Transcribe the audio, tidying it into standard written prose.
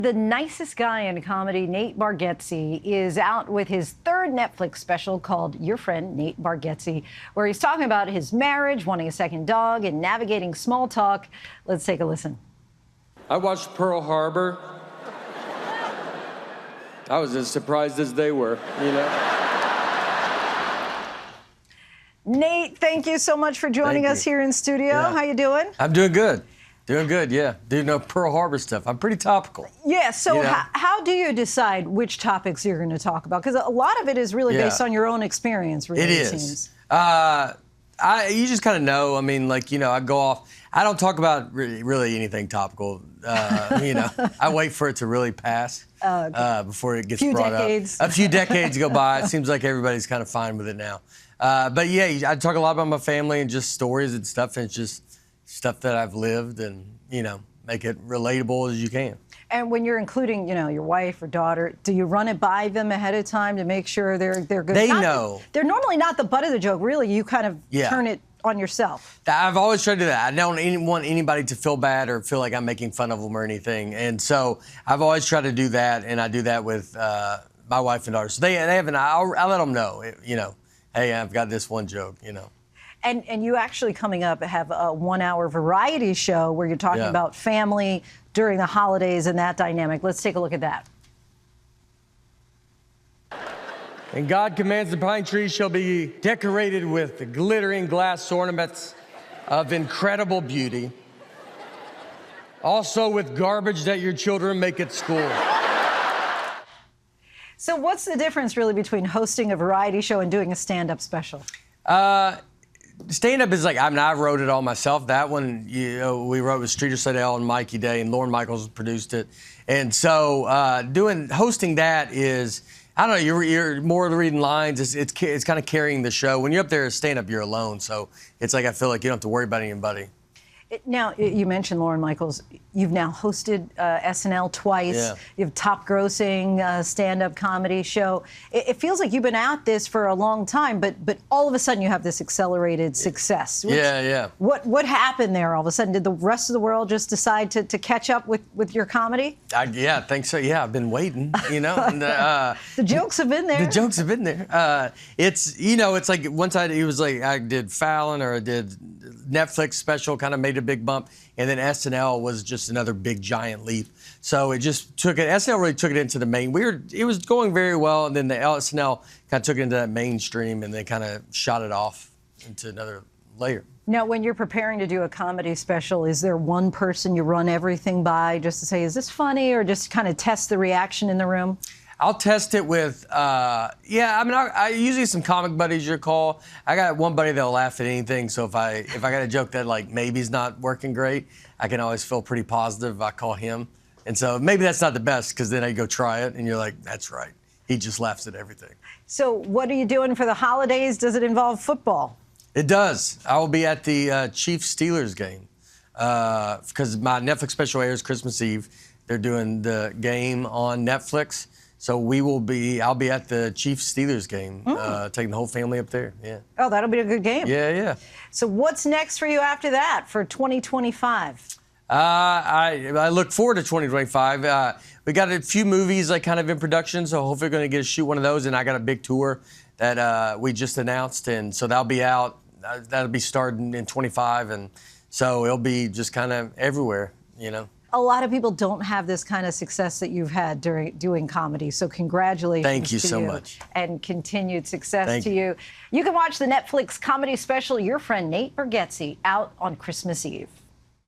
The nicest guy in comedy, Nate Bargatze, is out with his third Netflix special called Your Friend, Nate Bargatze, where he's talking about his marriage, wanting a second dog, and navigating small talk. Let's take a listen. I watched Pearl Harbor. I was as surprised as they were, you know? Nate, thank you so much for joining us here in studio. Yeah. How you doing? I'm doing good. Doing good, yeah. Doing no Pearl Harbor stuff. I'm pretty topical. Yeah, so You know? how do you decide which topics you're going to talk about? Because a lot of it is really based on your own experience, really, it seems. seems. You just kind of know. I mean, like, you know, I go off. I don't talk about really anything topical. You know, I wait for it to really pass before it gets brought up. A few decades go by. It seems like everybody's kind of fine with it now. But yeah, I talk a lot about my family and just stories and stuff, and it's just stuff that I've lived, and, you know, make it relatable as you can. And when you're including, you know, your wife or daughter, do you run it by them ahead of time to make sure they're good? They know. They're normally not the butt of the joke, really. You kind of turn it on yourself. I've always tried to do that. I don't want anybody to feel bad or feel like I'm making fun of them or anything. And so I've always tried to do that, and I do that with my wife and daughter. So they have I'll let them know, you know, hey, I've got this one joke, you know. And you actually, coming up, have a 1-hour variety show where you're talking about family during the holidays and that dynamic. Let's take a look at that. And God commands the pine trees shall be decorated with glittering glass ornaments of incredible beauty. Also with garbage that your children make at school. So what's the difference, really, between hosting a variety show and doing a stand-up special? Stand-up is like, I mean, I wrote it all myself. That one, you know, we wrote with Streeter Slidell and Mikey Day, and Lorne Michaels produced it. And so hosting that is, I don't know, you're more reading lines. It's kind of carrying the show. When you're up there as stand-up, you're alone. So it's like, I feel like you don't have to worry about anybody. Now, you mentioned Lorne Michaels. You've now hosted SNL twice. Yeah. You have top-grossing stand-up comedy show. It feels like you've been at this for a long time, but all of a sudden you have this accelerated success. Yeah. What happened there all of a sudden? Did the rest of the world just decide to catch up with your comedy? Yeah, I think so. Yeah, I've been waiting, you know. And, the jokes have been there. The jokes have been there. It's, you know, it's like one time it was like I did Fallon or I did Netflix special, kind of made a big bump, and then SNL was just another big giant leap. So it just took it. SNL really took it into the main. It was going very well, and then the SNL kind of took it into that mainstream, and then kind of shot it off into another layer. Now, when you're preparing to do a comedy special, is there one person you run everything by just to say, is this funny, or just kind of test the reaction in the room? I'll test it with, I mean, I usually some comic buddies you call. I got one buddy that'll laugh at anything, so if I got a joke that, like, maybe's not working great, I can always feel pretty positive if I call him. And so maybe that's not the best, because then I go try it, and you're like, that's right. He just laughs at everything. So what are you doing for the holidays? Does it involve football? It does. I will be at the Chiefs-Steelers game, because my Netflix special airs Christmas Eve. They're doing the game on Netflix. So I'll be at the Chiefs-Steelers game, taking the whole family up there, yeah. Oh, that'll be a good game. Yeah. So what's next for you after that, for 2025? I look forward to 2025. We got a few movies like kind of in production, so hopefully we're going to get to shoot one of those, and I got a big tour that we just announced, and so that'll be out. That'll be starting in 25, and so it'll be just kind of everywhere, you know. A lot of people don't have this kind of success that you've had during doing comedy, so congratulations. Thank you to so you much. And continued success Thank to you. You can watch the Netflix comedy special, Your Friend Nate Bargatze, out on Christmas Eve.